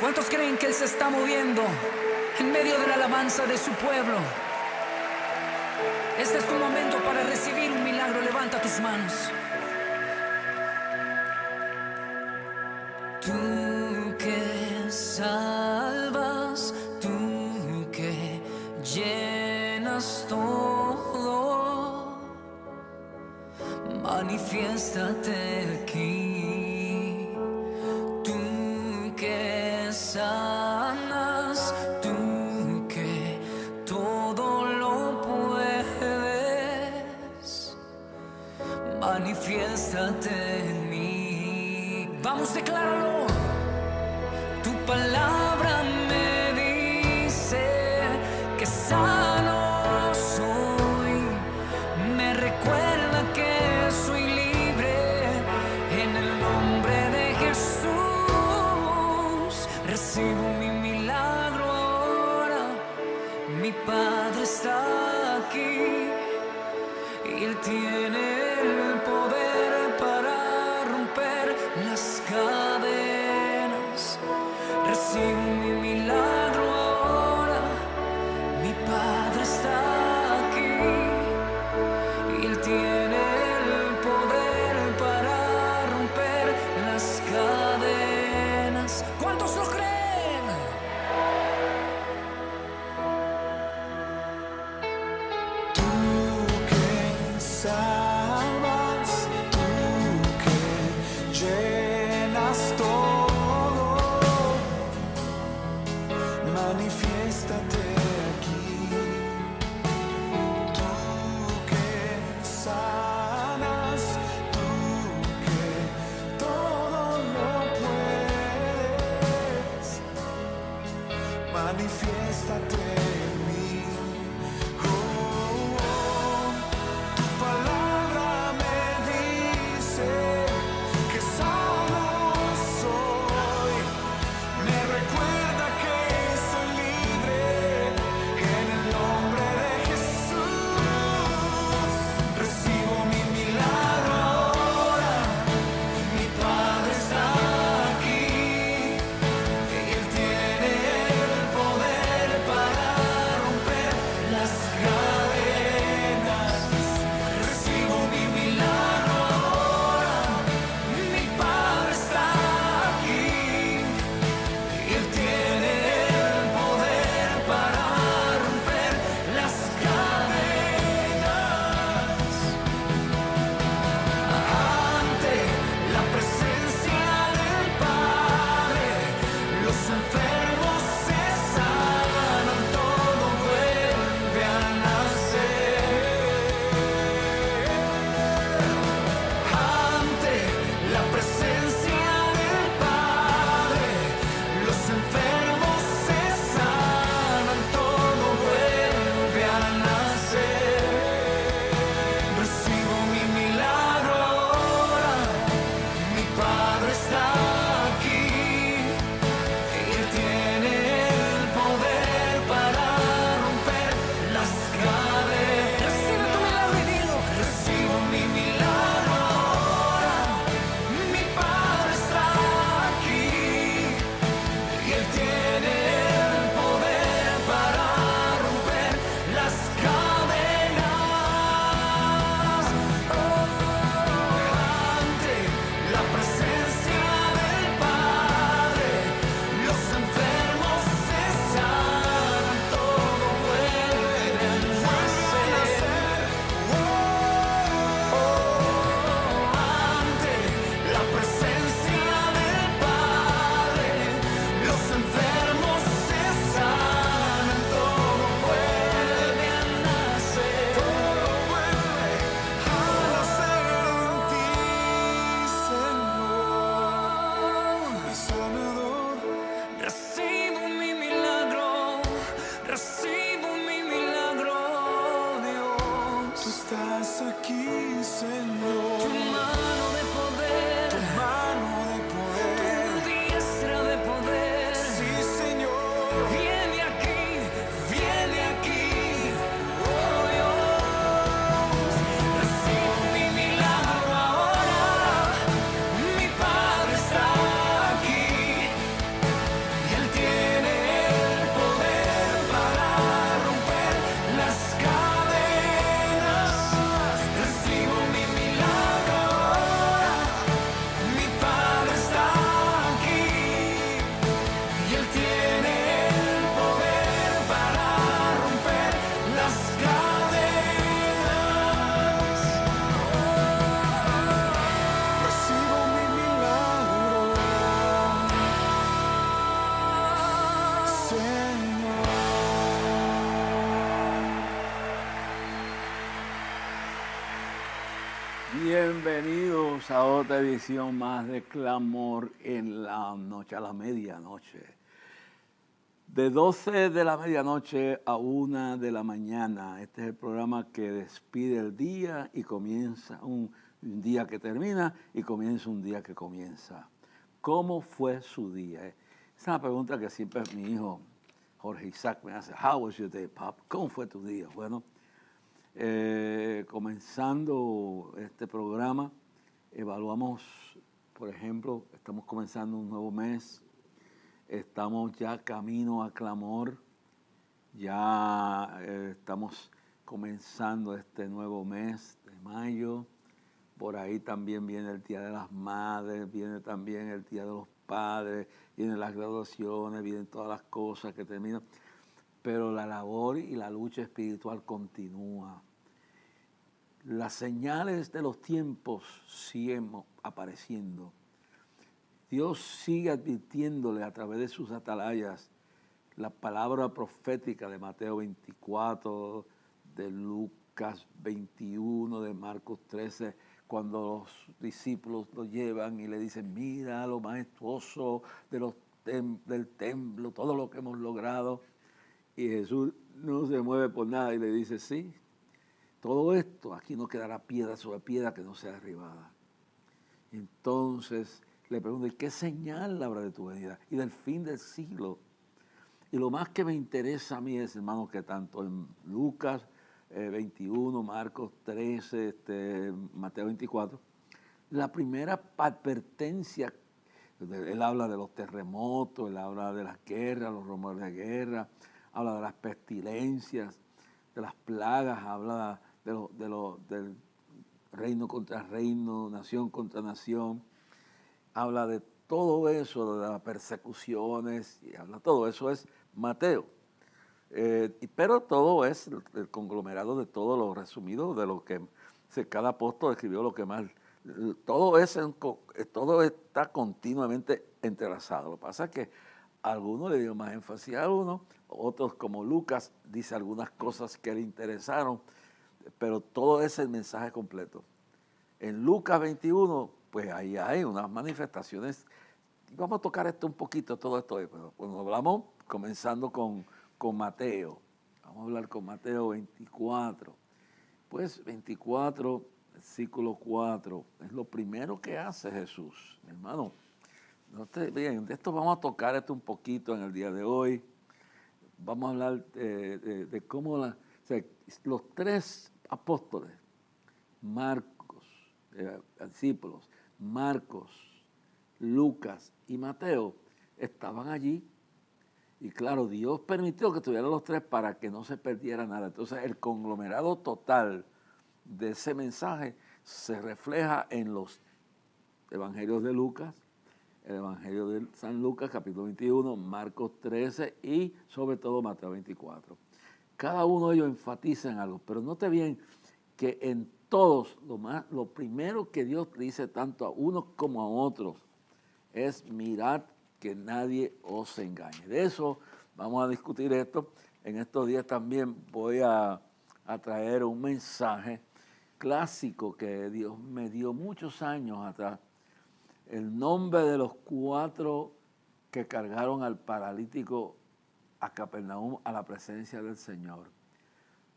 ¿Cuántos creen que Él se está moviendo en medio de la alabanza de su pueblo? Este es tu momento para recibir un milagro. Levanta tus manos. Tú que salvas, tú que llenas todo, manifiéstate aquí. Tú que sanas, tú que todo lo puedes, manifiéstate en mí. Vamos, decláralo. Tu palabra me dice que sano soy, me recuerda que soy libre en el nombre de Jesús. Recibo mi milagro ahora, mi Padre está aquí y Él tiene el poder para romper las cadenas. Recibo mi milagro ahora, mi Padre está aquí y Él tiene el poder para romper las cadenas. ¿Cuántos lo creen? Tú que salvas, tú que llenas todo, manifiéstate aquí. Tú que sanas, tú que todo lo puedes, manifiéstate en mí. Oh, oh, tu palabra me dice que sano soy, me recuerda que soy libre en el nombre de Jesús. Recibo mi milagro ahora, mi Padre está aquí y Él tiene el poder para Bienvenidos a otra edición más de Clamor en la noche, a la medianoche. De 12 de la medianoche a 1 de la mañana. Este es el programa que despide el día y comienza un día que termina y comienza un día que comienza. ¿Cómo fue su día? Esa es una pregunta que siempre mi hijo Jorge Isaac me hace. How was your day, Pop? ¿Cómo fue tu día? Bueno, comenzando este programa, evaluamos, por ejemplo, estamos comenzando un nuevo mes, estamos ya camino a Clamor, ya estamos comenzando este nuevo mes de mayo, por ahí también viene el Día de las Madres, viene también el Día de los Padres, vienen las graduaciones, vienen todas las cosas que terminan. Pero la labor y la lucha espiritual continúa. Las señales de los tiempos siguen apareciendo. Dios sigue advirtiéndole a través de sus atalayas la palabra profética de Mateo 24, de Lucas 21, de Marcos 13, cuando los discípulos lo llevan y le dicen, mira lo majestuoso del templo, todo lo que hemos logrado. Y Jesús no se mueve por nada y le dice, sí, todo esto, aquí no quedará piedra sobre piedra que no sea derribada. Entonces le pregunto, ¿y qué señal habrá de tu venida y del fin del siglo? Y lo más que me interesa a mí es, hermano, que tanto en Lucas 21, Marcos 13, Mateo 24, la primera advertencia, él habla de los terremotos, él habla de las guerras, los rumores de guerra, habla de las pestilencias, de las plagas, habla del reino contra reino, nación contra nación, habla de todo eso, de las persecuciones, y habla todo eso es Mateo. Pero todo es el conglomerado de todo lo resumido, de lo que cada apóstol escribió lo que más. Todo está continuamente entrelazado. Lo que pasa es que algunos le dieron más énfasis a uno, otros como Lucas dice algunas cosas que le interesaron, pero todo es el mensaje completo. En Lucas 21, pues ahí hay unas manifestaciones. Vamos a tocar esto un poquito, todo esto. Pero cuando hablamos, comenzando con Mateo, vamos a hablar con Mateo 24. Pues 24, versículo 4, es lo primero que hace Jesús, mi hermano. Bien, de esto vamos a tocar esto un poquito en el día de hoy. Vamos a hablar de cómo los tres apóstoles, Marcos, discípulos, Marcos, Lucas y Mateo, estaban allí. Y claro, Dios permitió que estuvieran los tres para que no se perdiera nada. Entonces, el conglomerado total de ese mensaje se refleja en los evangelios de Lucas, el Evangelio de San Lucas, capítulo 21, Marcos 13 y sobre todo Mateo 24. Cada uno de ellos enfatiza en algo, pero note bien que en todos, lo primero que Dios dice tanto a unos como a otros es mirad que nadie os engañe. De eso vamos a discutir esto. En estos días también voy a traer un mensaje clásico que Dios me dio muchos años atrás. El nombre de los 4 que cargaron al paralítico a Capernaum a la presencia del Señor.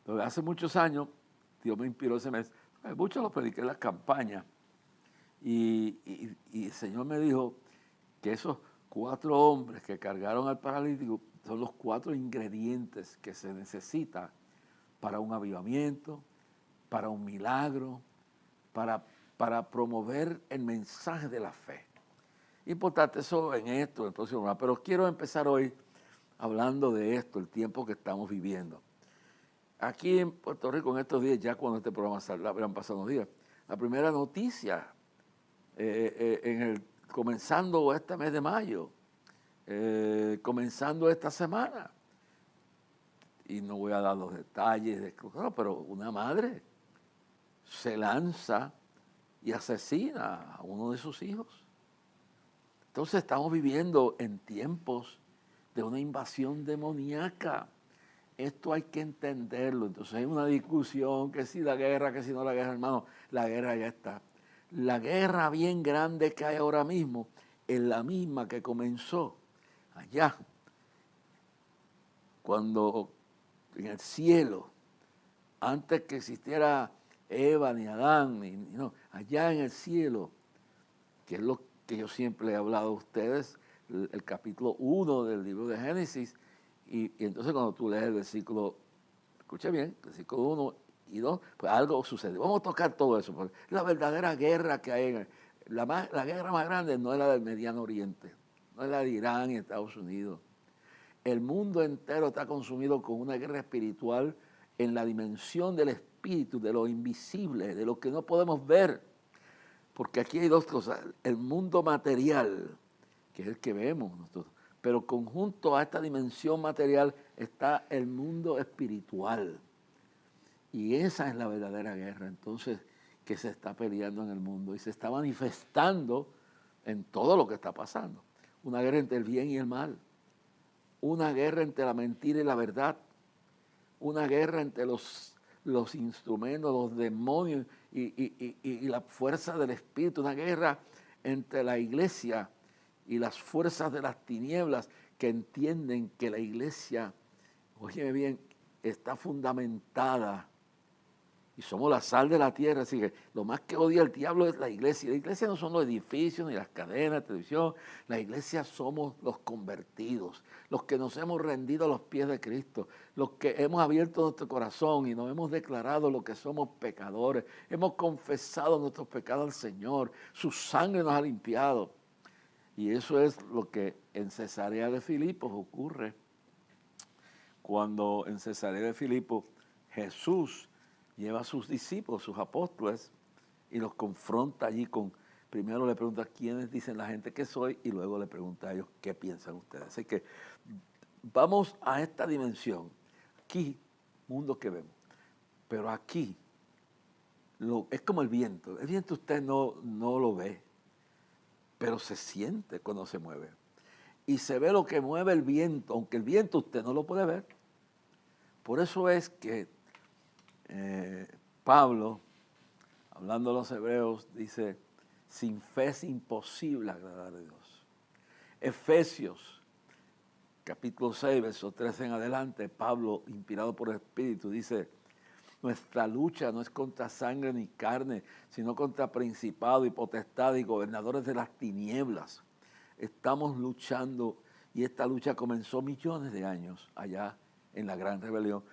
Pero hace muchos años, Dios me inspiró ese mes. Muchos lo prediqué en las campañas. Y el Señor me dijo que esos 4 hombres que cargaron al paralítico son los 4 ingredientes que se necesitan para un avivamiento, para un milagro, para promover el mensaje de la fe. Importante eso en esto, el próximo programa. Pero quiero empezar hoy hablando de esto, el tiempo que estamos viviendo. Aquí en Puerto Rico, en estos días, ya cuando este programa saldrá, habrán pasado unos días, la primera noticia, comenzando este mes de mayo, comenzando esta semana, y no voy a dar los detalles, pero una madre se lanza y asesina a uno de sus hijos. Entonces estamos viviendo en tiempos de una invasión demoníaca. Esto hay que entenderlo. Entonces hay una discusión, que si la guerra, que si no la guerra, hermano, la guerra ya está. La guerra bien grande que hay ahora mismo es la misma que comenzó allá, cuando en el cielo, antes que existiera Eva ni Adán, no, allá en el cielo, que es lo que yo siempre he hablado a ustedes, el capítulo 1 del libro de Génesis, y entonces cuando tú lees el versículo, escucha bien, versículo 1 y 2, pues algo sucede. Vamos a tocar todo eso, porque la verdadera guerra que hay, la guerra más grande no es la del Mediano Oriente, no es la de Irán y Estados Unidos. El mundo entero está consumido con una guerra espiritual en la dimensión del espíritu, de lo invisible, de lo que no podemos ver. Porque aquí hay dos cosas. El mundo material, que es el que vemos nosotros, pero conjunto a esta dimensión material está el mundo espiritual. Y esa es la verdadera guerra, entonces, que se está peleando en el mundo y se está manifestando en todo lo que está pasando. Una guerra entre el bien y el mal. Una guerra entre la mentira y la verdad, una guerra entre los instrumentos, los demonios y la fuerza del Espíritu, una guerra entre la iglesia y las fuerzas de las tinieblas que entienden que la iglesia, óyeme bien, está fundamentada y somos la sal de la tierra, así que lo más que odia el diablo es la iglesia. La iglesia no son los edificios ni las cadenas de televisión, la iglesia somos los convertidos, los que nos hemos rendido a los pies de Cristo, los que hemos abierto nuestro corazón y nos hemos declarado lo que somos pecadores, hemos confesado nuestros pecados al Señor, su sangre nos ha limpiado. Y eso es lo que en Cesarea de Filipos ocurre, cuando en Cesarea de Filipos Jesús lleva a sus discípulos, sus apóstoles, y los confronta allí con, primero le pregunta quiénes dicen la gente que soy, y luego le pregunta a ellos qué piensan ustedes. Así que vamos a esta dimensión, aquí, mundo que vemos, pero aquí es como el viento usted no lo ve, pero se siente cuando se mueve. Y se ve lo que mueve el viento, aunque el viento usted no lo puede ver. Por eso es que Pablo, hablando a los hebreos, dice, sin fe es imposible agradar a Dios. Efesios, capítulo 6, verso 13 en adelante, Pablo, inspirado por el Espíritu, dice, nuestra lucha no es contra sangre ni carne, sino contra principados y potestades y gobernadores de las tinieblas. Estamos luchando, y esta lucha comenzó millones de años allá en la gran rebelión,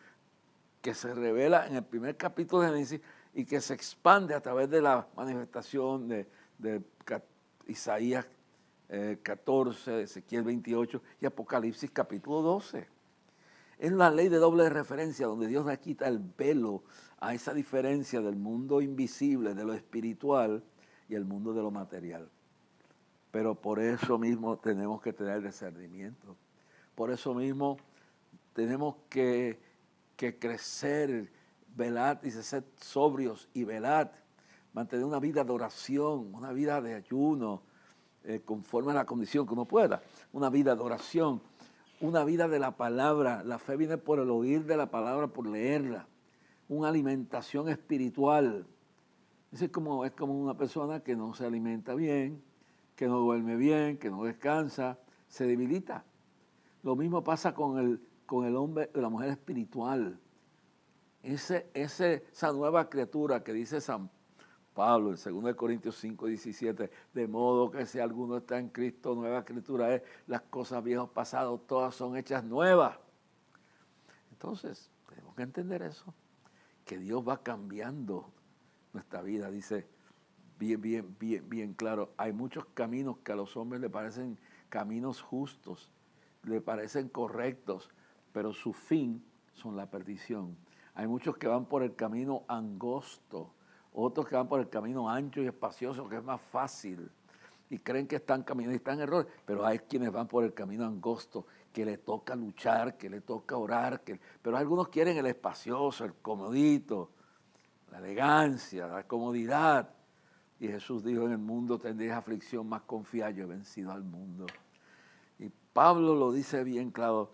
que se revela en el primer capítulo de Génesis y que se expande a través de la manifestación de Isaías 14, Ezequiel 28 y Apocalipsis capítulo 12. Es la ley de doble referencia donde Dios le quita el velo a esa diferencia del mundo invisible, de lo espiritual y el mundo de lo material. Pero por eso mismo tenemos que tener discernimiento. Por eso mismo tenemos que crecer, velad, dice, sed sobrios y velad, mantener una vida de oración, una vida de ayuno, conforme a la condición que uno pueda, una vida de oración, una vida de la palabra. La fe viene por el oír de la palabra, por leerla, una alimentación espiritual. Es como una persona que no se alimenta bien, que no duerme bien, que no descansa, se debilita. Lo mismo pasa con el hombre y la mujer espiritual. Esa nueva criatura que dice San Pablo en 2 Corintios 5, 17, de modo que si alguno está en Cristo, nueva criatura es, las cosas viejas pasadas, todas son hechas nuevas. Entonces, tenemos que entender eso, que Dios va cambiando nuestra vida. Dice bien claro, hay muchos caminos que a los hombres le parecen caminos justos, le parecen correctos, pero su fin son la perdición. Hay muchos que van por el camino angosto, otros que van por el camino ancho y espacioso, que es más fácil, y creen que están caminando y están en error, pero hay quienes van por el camino angosto, que le toca luchar, que le toca orar, pero algunos quieren el espacioso, el comodito, la elegancia, la comodidad. Y Jesús dijo, en el mundo tendréis aflicción, más confiad, yo he vencido al mundo. Y Pablo lo dice bien claro,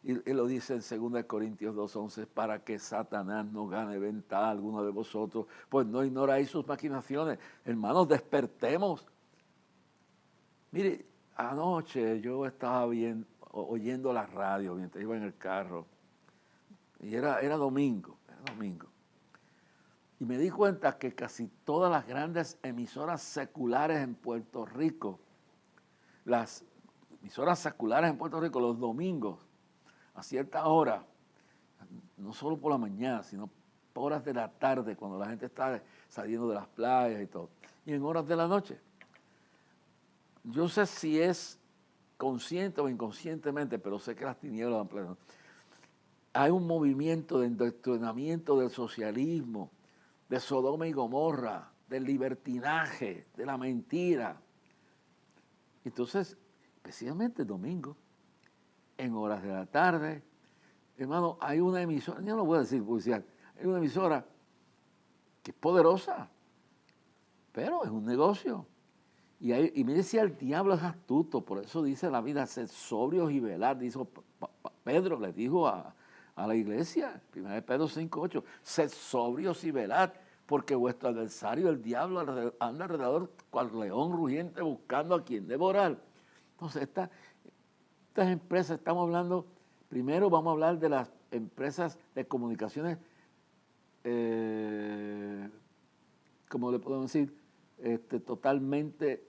Y lo dice en 2 Corintios 2:11, para que Satanás no gane ventaja alguno de vosotros, pues no ignoráis sus maquinaciones. Hermanos, despertemos. Mire, anoche yo estaba oyendo la radio mientras iba en el carro. Y era domingo. Y me di cuenta que casi todas las grandes emisoras seculares en Puerto Rico, las emisoras seculares en Puerto Rico los domingos, a cierta hora, no solo por la mañana, sino por horas de la tarde, cuando la gente está saliendo de las playas y todo, y en horas de la noche. Yo sé si es consciente o inconscientemente, pero sé que las tinieblas van pleno. Hay un movimiento de endoctrinamiento del socialismo, de Sodoma y Gomorra, del libertinaje, de la mentira. Entonces, especialmente el domingo, en horas de la tarde, hermano, hay una emisora, yo no voy a decir publicidad, hay una emisora que es poderosa, pero es un negocio. Y mire si el diablo es astuto, por eso dice la vida, sed sobrios y velad, dijo Pedro, le dijo a la iglesia, 1 Pedro 5:8, sed sobrios y velad, porque vuestro adversario, el diablo, anda alrededor cual león rugiente buscando a quien devorar. Entonces, estas empresas, estamos hablando, primero vamos a hablar de las empresas de comunicaciones, como le podemos decir, totalmente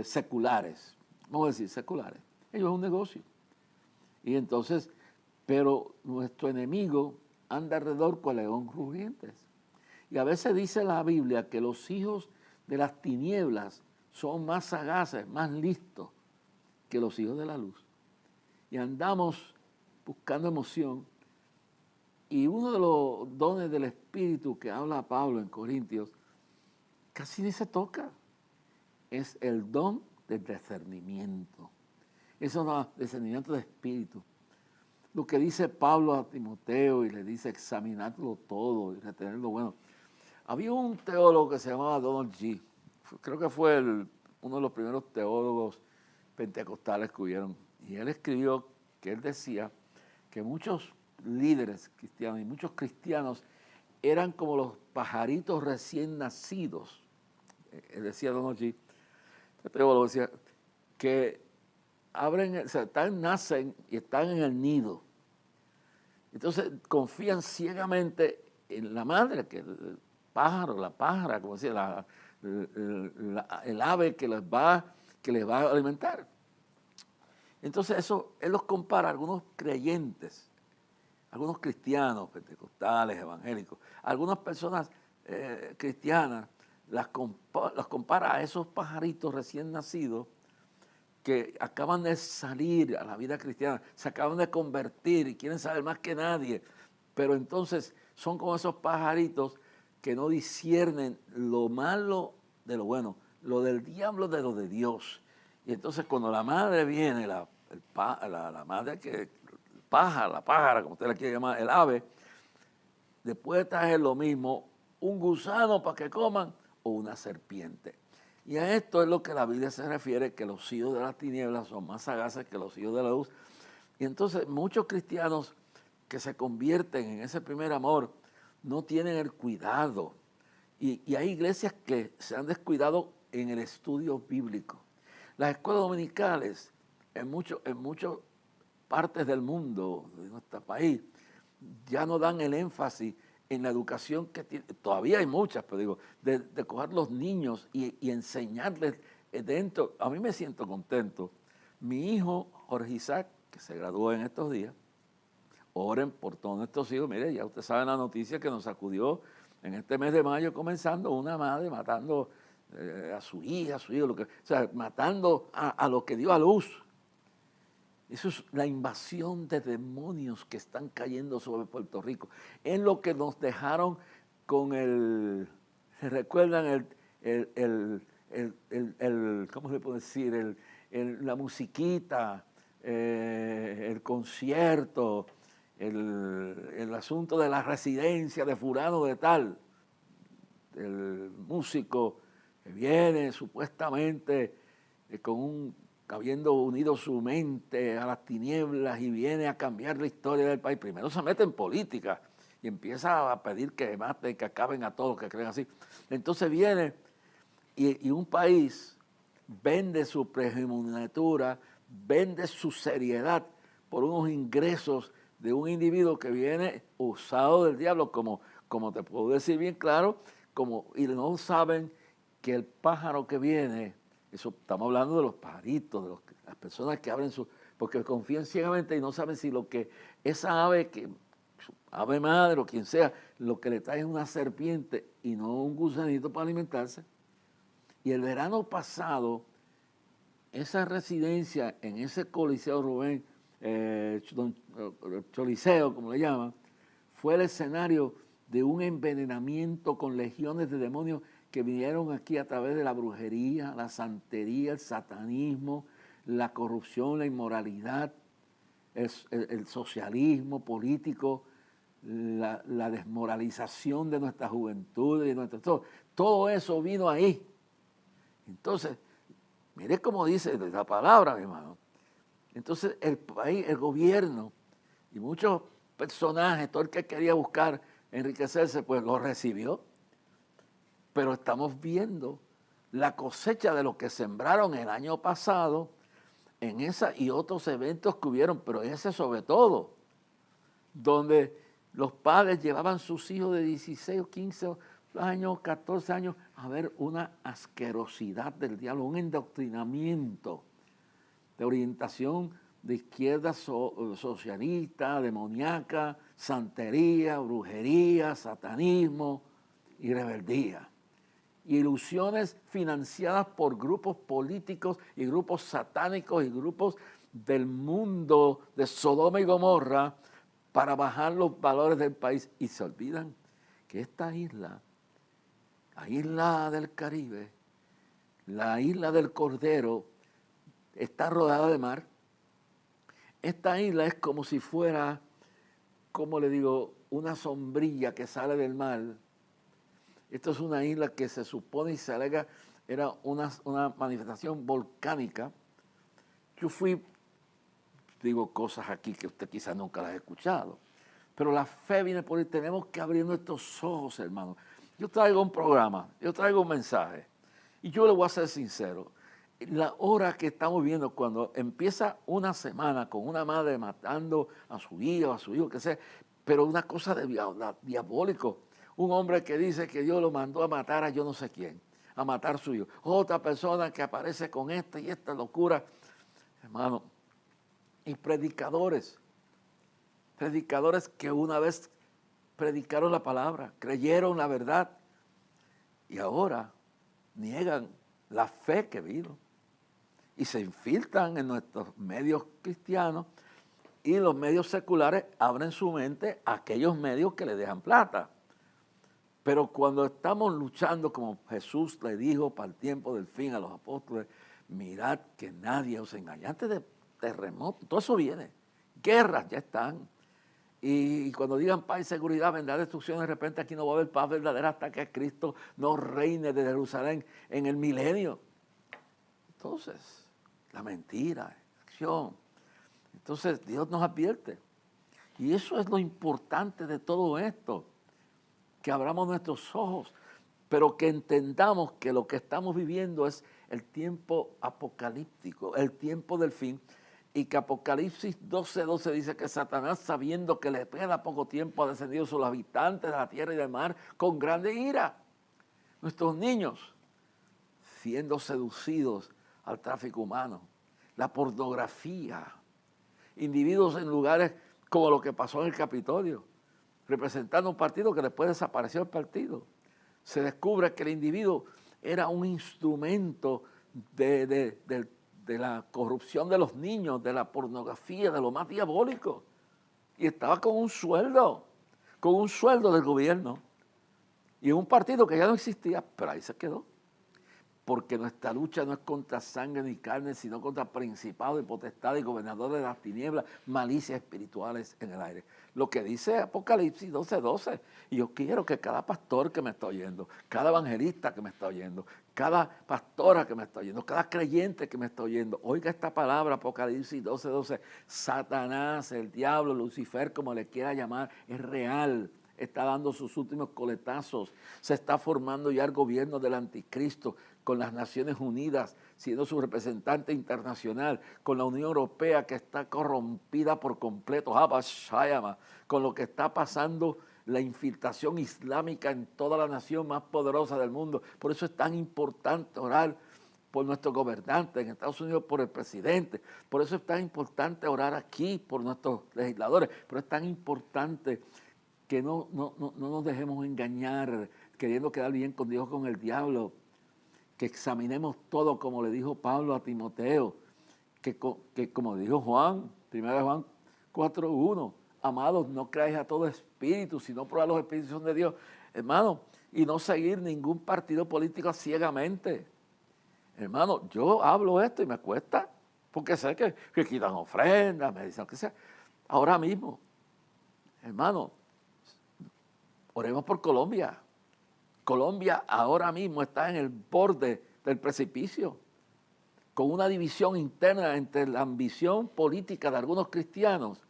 seculares, vamos a decir seculares. Ellos es un negocio. Y entonces, pero nuestro enemigo anda alrededor cual león rugiente. Y a veces dice la Biblia que los hijos de las tinieblas son más sagaces, más listos que los hijos de la luz. Y andamos buscando emoción. Y uno de los dones del Espíritu que habla Pablo en Corintios, casi ni se toca. Es el don del discernimiento. Eso es el discernimiento de espíritu. Lo que dice Pablo a Timoteo y le dice examinarlo todo y retenerlo bueno. Había un teólogo que se llamaba Donald G. Creo que fue uno de los primeros teólogos pentecostales que hubieron. Y él escribió que él decía que muchos líderes cristianos y muchos cristianos eran como los pajaritos recién nacidos. Él decía Donald G. El teólogo decía que nacen y están en el nido. Entonces confían ciegamente en la madre, que el pájaro, la pájara, como decía, el ave que les va a alimentar. Entonces eso, él los compara a algunos creyentes, algunos cristianos, pentecostales, evangélicos, algunas personas cristianas, las compara a esos pajaritos recién nacidos que acaban de salir a la vida cristiana, se acaban de convertir y quieren saber más que nadie, pero entonces son como esos pajaritos que no disciernen lo malo de lo bueno, lo del diablo de lo de Dios. Y entonces cuando la madre viene, la madre que la pájara, como usted la quiere llamar, el ave, después trae lo mismo, un gusano para que coman o una serpiente. Y a esto es lo que la Biblia se refiere, que los hijos de las tinieblas son más sagaces que los hijos de la luz. Y entonces muchos cristianos que se convierten en ese primer amor no tienen el cuidado. Y hay iglesias que se han descuidado en el estudio bíblico. Las escuelas dominicales en muchas partes del mundo, de nuestro país, ya no dan el énfasis en la educación que tiene, todavía hay muchas, pero digo, de coger los niños y enseñarles dentro. A mí me siento contento. Mi hijo, Jorge Isaac, que se graduó en estos días, oren por todos nuestros hijos. Mire, ya usted sabe la noticia que nos sacudió en este mes de mayo, comenzando una madre matando a su hija, a su hijo, o sea, matando a lo que dio a luz. Eso es la invasión de demonios que están cayendo sobre Puerto Rico. En lo que nos dejaron con ¿se recuerdan ¿cómo se puede decir? La musiquita, el concierto, el asunto de la residencia de fulano de tal, el músico que viene supuestamente con un habiendo unido su mente a las tinieblas y viene a cambiar la historia del país, primero se mete en política y empieza a pedir que maten, que acaben a todos los que creen así. Entonces viene y un país vende su primogenitura, vende su seriedad por unos ingresos de un individuo que viene usado del diablo, como te puedo decir bien claro, y no saben que el pájaro que viene, eso estamos hablando de los pajaritos, de las personas que abren porque confían ciegamente y no saben si lo que esa ave, ave madre o quien sea, lo que le trae es una serpiente y no un gusanito para alimentarse. Y el verano pasado, esa residencia en ese Coliseo Rubén, Choliseo, como le llaman, fue el escenario de un envenenamiento con legiones de demonios que vinieron aquí a través de la brujería, la santería, el satanismo, la corrupción, la inmoralidad, el socialismo político, la desmoralización de nuestra juventud y todo eso vino ahí. Entonces, mire cómo dice la palabra, mi hermano. Entonces, el país, el gobierno y muchos personajes, todo el que quería buscar enriquecerse, pues lo recibió. Pero estamos viendo la cosecha de lo que sembraron el año pasado en esa y otros eventos que hubieron, pero ese sobre todo, donde los padres llevaban sus hijos de 16 o 15 años, 14 años, a ver una asquerosidad del diablo, un endoctrinamiento de orientación de izquierda socialista, demoníaca, santería, brujería, satanismo y rebeldía. Ilusiones financiadas por grupos políticos y grupos satánicos y grupos del mundo de Sodoma y Gomorra para bajar los valores del país. Y se olvidan que esta isla, la isla del Caribe, la isla del Cordero, está rodeada de mar. Esta isla es como si fuera, como le digo, una sombrilla que sale del mar. Esto es una isla que se supone y se alega era una manifestación volcánica. Yo digo cosas aquí que usted quizás nunca las ha escuchado, pero la fe viene por ahí. Tenemos que abrir nuestros ojos, hermano. Yo traigo un programa, yo traigo un mensaje, y yo le voy a ser sincero. La hora que estamos viendo, cuando empieza una semana con una madre matando a su hijo, que sea, pero una cosa de diabólico. Un hombre que dice que Dios lo mandó a matar a yo no sé quién, a matar a su hijo. Otra persona que aparece con esta y esta locura. Hermano, y predicadores que una vez predicaron la palabra, creyeron la verdad y ahora niegan la fe que vino. Y se infiltran en nuestros medios cristianos y los medios seculares abren su mente a aquellos medios que le dejan plata. Pero cuando estamos luchando, como Jesús le dijo para el tiempo del fin a los apóstoles, mirad que nadie os engañe. Antes de terremotos, todo eso viene. Guerras ya están. Y cuando digan paz y seguridad, vendrá destrucción. De repente aquí no va a haber paz verdadera hasta que Cristo no reine de Jerusalén en el milenio. Entonces, la mentira, la acción. Entonces, Dios nos advierte. Y eso es lo importante de todo esto. Que abramos nuestros ojos, pero que entendamos que lo que estamos viviendo es el tiempo apocalíptico, el tiempo del fin, y que Apocalipsis 12:12 dice que Satanás, sabiendo que le queda poco tiempo, ha descendido sobre los habitantes de la tierra y del mar con grande ira. Nuestros niños siendo seducidos al tráfico humano, la pornografía, individuos en lugares como lo que pasó en el Capitolio, representando un partido que después desapareció el partido. Se descubre que el individuo era un instrumento de la corrupción de los niños, de la pornografía, de lo más diabólico. Y estaba con un sueldo del gobierno. Y un partido que ya no existía, pero ahí se quedó. porque nuestra lucha no es contra sangre ni carne, sino contra principados y potestades y gobernadores de las tinieblas, malicias espirituales en el aire. Lo que dice Apocalipsis 12:12. Y yo quiero que cada pastor que me está oyendo, cada evangelista que me está oyendo, cada pastora que me está oyendo, cada creyente que me está oyendo, oiga esta palabra, Apocalipsis 12:12. Satanás, el diablo, Lucifer, como le quiera llamar, es real. Está dando sus últimos coletazos. Se está formando ya el gobierno del anticristo con las Naciones Unidas, siendo su representante internacional, con la Unión Europea que está corrompida por completo, con lo que está pasando, la infiltración islámica en toda la nación más poderosa del mundo. Por eso es tan importante orar por nuestros gobernantes en Estados Unidos, por el presidente. Por eso es tan importante orar aquí por nuestros legisladores. Pero es tan importante que no nos dejemos engañar queriendo quedar bien con Dios, con el diablo, que examinemos todo como le dijo Pablo a Timoteo, que como dijo Juan, 1 Juan 4:1, amados, no creáis a todo espíritu, sino probad los espíritus son de Dios, hermano, y no seguir ningún partido político ciegamente. Hermano, yo hablo esto y me cuesta, porque sé que quitan ofrendas, me dicen que sea. Ahora mismo, hermano, oremos por Colombia. Colombia ahora mismo está en el borde del precipicio, con una división interna entre la ambición política de algunos cristianos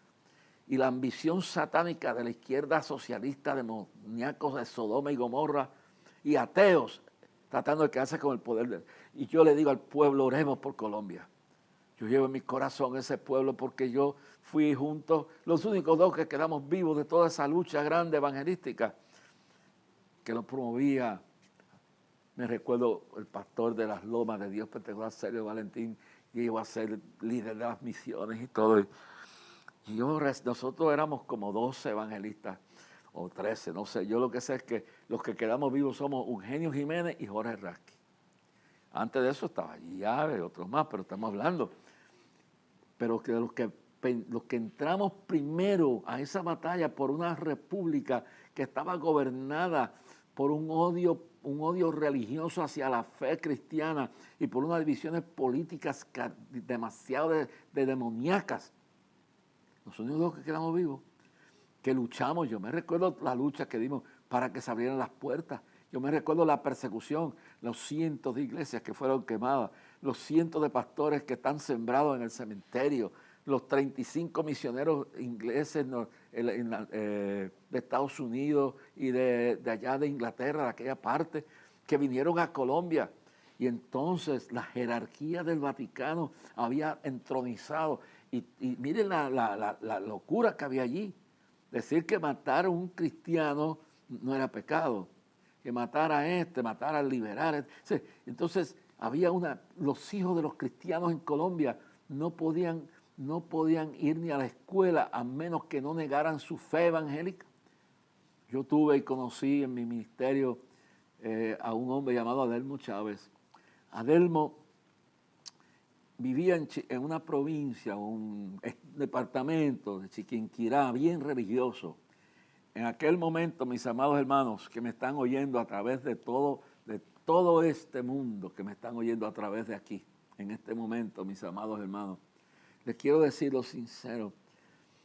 y la ambición satánica de la izquierda socialista, demoníacos de Sodoma y Gomorra y ateos, tratando de quedarse con el poder. Y yo le digo al pueblo, oremos por Colombia. Yo llevo en mi corazón ese pueblo porque yo fui junto, los únicos dos que quedamos vivos de toda esa lucha grande evangelística que lo promovía. Me recuerdo el pastor de las Lomas de Dios Pentecostal, Sergio Valentín, y iba a ser líder de las misiones y todo. Y nosotros éramos como 12 evangelistas, o 13, no sé. Yo lo que sé es que los que quedamos vivos somos Eugenio Jiménez y Jorge Rasky. Antes de eso estaba allí Llave y otros más, pero estamos hablando. Pero que los que entramos primero a esa batalla por una república que estaba gobernada por un odio religioso hacia la fe cristiana y por unas divisiones políticas demasiado de demoníacas. Los únicos que quedamos vivos, que luchamos. Yo me recuerdo la lucha que dimos para que se abrieran las puertas. Yo me recuerdo la persecución, los cientos de iglesias que fueron quemadas, los cientos de pastores que están sembrados en el cementerio, los 35 misioneros ingleses de Estados Unidos y de allá de Inglaterra, de aquella parte, que vinieron a Colombia. Y entonces la jerarquía del Vaticano había entronizado. Y miren la locura que había allí. Decir que matar a un cristiano no era pecado. Que matar a matar al liberal. Entonces había los hijos de los cristianos en Colombia no podían ir ni a la escuela a menos que no negaran su fe evangélica. Yo tuve y conocí en mi ministerio a un hombre llamado Adelmo Chávez. Adelmo vivía en una provincia, un departamento de Chiquinquirá, bien religioso. En aquel momento, mis amados hermanos que me están oyendo a través de todo este mundo, que me están oyendo a través de aquí, en este momento, mis amados hermanos, les quiero decir lo sincero,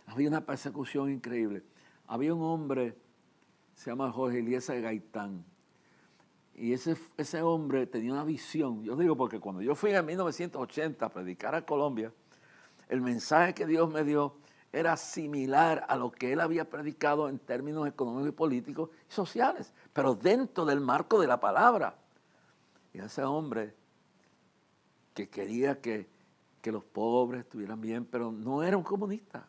había una persecución increíble. Había un hombre, se llama Jorge Eliezer Gaitán, y ese hombre tenía una visión. Yo digo porque cuando yo fui en 1980 a predicar a Colombia, el mensaje que Dios me dio era similar a lo que él había predicado en términos económicos y políticos y sociales, pero dentro del marco de la palabra. Y ese hombre que quería que los pobres estuvieran bien, pero no era un comunista.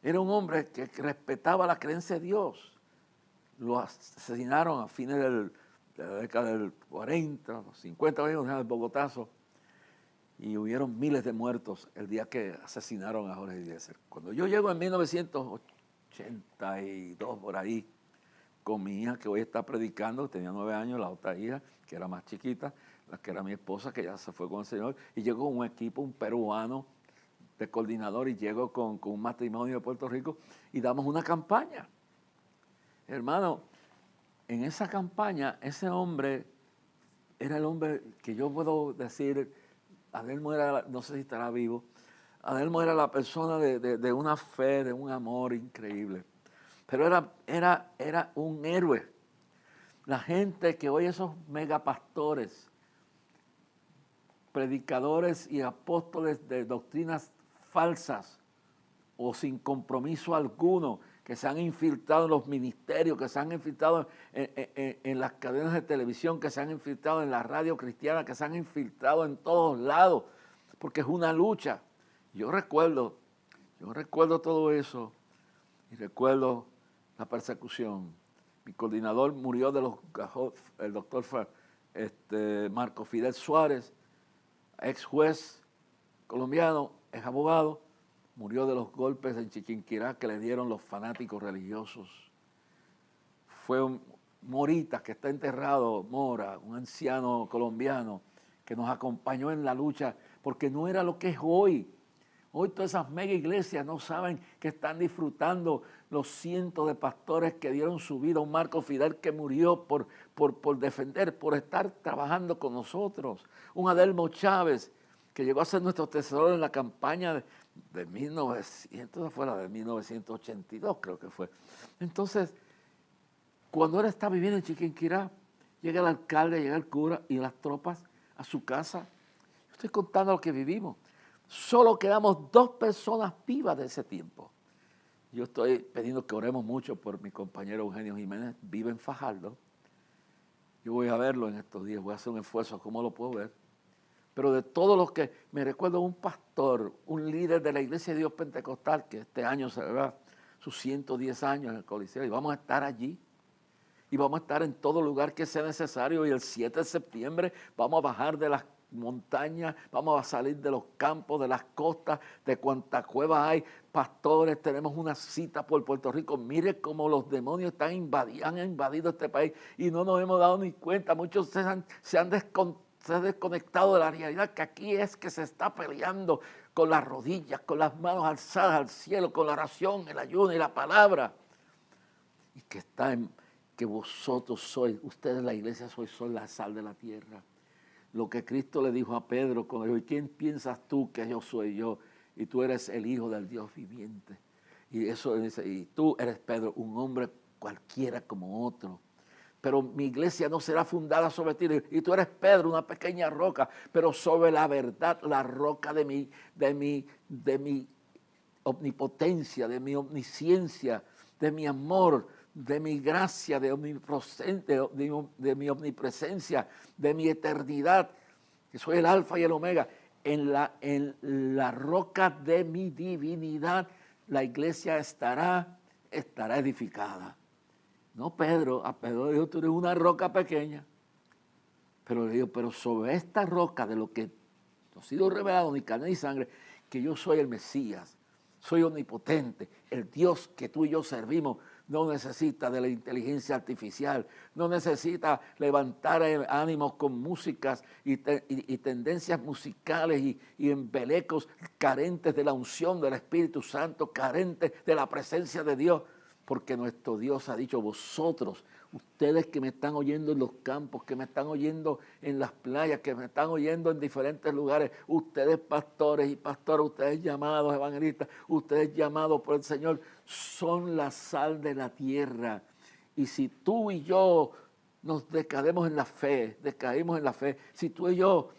Era un hombre que respetaba la creencia de Dios. Lo asesinaron a fines de la década del 40, 50 años del Bogotazo, y hubieron miles de muertos el día que asesinaron a Jorge Eliezer. Cuando yo llego en 1982 por ahí, con mi hija que hoy está predicando, tenía 9 años, la otra hija, que era más chiquita, la que era mi esposa, que ya se fue con el Señor, y llego con un equipo, un peruano de coordinador, y llego con un matrimonio de Puerto Rico, y damos una campaña. Hermano, en esa campaña, ese hombre era el hombre que yo puedo decir, Adelmo era, no sé si estará vivo, Adelmo era la persona de una fe, de un amor increíble. Pero era un héroe. La gente que hoy esos megapastores, predicadores y apóstoles de doctrinas falsas o sin compromiso alguno, que se han infiltrado en los ministerios, que se han infiltrado en las cadenas de televisión, que se han infiltrado en la radio cristiana, que se han infiltrado en todos lados, porque es una lucha. Yo recuerdo todo eso y recuerdo la persecución. Mi coordinador murió de los gajos, el doctor Marco Fidel Suárez, ex juez colombiano, ex abogado, murió de los golpes en Chiquinquirá que le dieron los fanáticos religiosos. Fue un Morita, que está enterrado, Mora, un anciano colombiano que nos acompañó en la lucha, porque no era lo que es hoy. Hoy todas esas mega iglesias no saben que están disfrutando los cientos de pastores que dieron su vida. Un Marco Fidel que murió por defender, por estar trabajando con nosotros. Un Adelmo Chávez que llegó a ser nuestro tesorero en la campaña de 1900, fue la de 1982 creo que fue. Entonces, cuando él está viviendo en Chiquinquirá, llega el alcalde, llega el cura y las tropas a su casa. Yo estoy contando lo que vivimos. Solo quedamos 2 personas vivas de ese tiempo. Yo estoy pidiendo que oremos mucho por mi compañero Eugenio Jiménez, vive en Fajardo. Yo voy a verlo en estos días, voy a hacer un esfuerzo, ¿cómo lo puedo ver? Pero de todos los que, me recuerdo un pastor, un líder de la Iglesia de Dios Pentecostal, que este año celebra sus 110 años en el Coliseo, y vamos a estar allí. Y vamos a estar en todo lugar que sea necesario, y el 7 de septiembre vamos a bajar de las montañas, vamos a salir de los campos, de las costas, de cuantas cuevas hay, pastores, tenemos una cita por Puerto Rico. Mire cómo los demonios han invadido este país y no nos hemos dado ni cuenta. Muchos se han desconectado de la realidad, que aquí es que se está peleando con las rodillas, con las manos alzadas al cielo, con la oración, el ayuno y la palabra. Y que vosotros sois, ustedes la iglesia sois la sal de la tierra. Lo que Cristo le dijo a Pedro cuando dijo, ¿quién piensas tú que yo soy yo? Y tú eres el Hijo del Dios viviente. Y eso dice, y tú eres Pedro, un hombre cualquiera como otro. Pero mi iglesia no será fundada sobre ti. Y tú eres Pedro, una pequeña roca, pero sobre la verdad, la roca de mi omnipotencia, de mi omnisciencia, de mi amor, de mi gracia, de mi omnipresencia, de mi eternidad, que soy el alfa y el omega. En la roca de mi divinidad, la iglesia estará edificada. No, Pedro, a Pedro le dijo, tú eres una roca pequeña. Pero le digo, pero sobre esta roca de lo que no ha sido revelado ni carne ni sangre, que yo soy el Mesías, soy omnipotente, el Dios que tú y yo servimos, no necesita de la inteligencia artificial, no necesita levantar ánimos con músicas y tendencias musicales y embelecos carentes de la unción del Espíritu Santo, carentes de la presencia de Dios, porque nuestro Dios ha dicho, vosotros, ustedes que me están oyendo en los campos, que me están oyendo en las playas, que me están oyendo en diferentes lugares, ustedes pastores y pastoras, ustedes llamados evangelistas, ustedes llamados por el Señor, son la sal de la tierra. Y si tú y yo nos decaímos en la fe, si tú y yo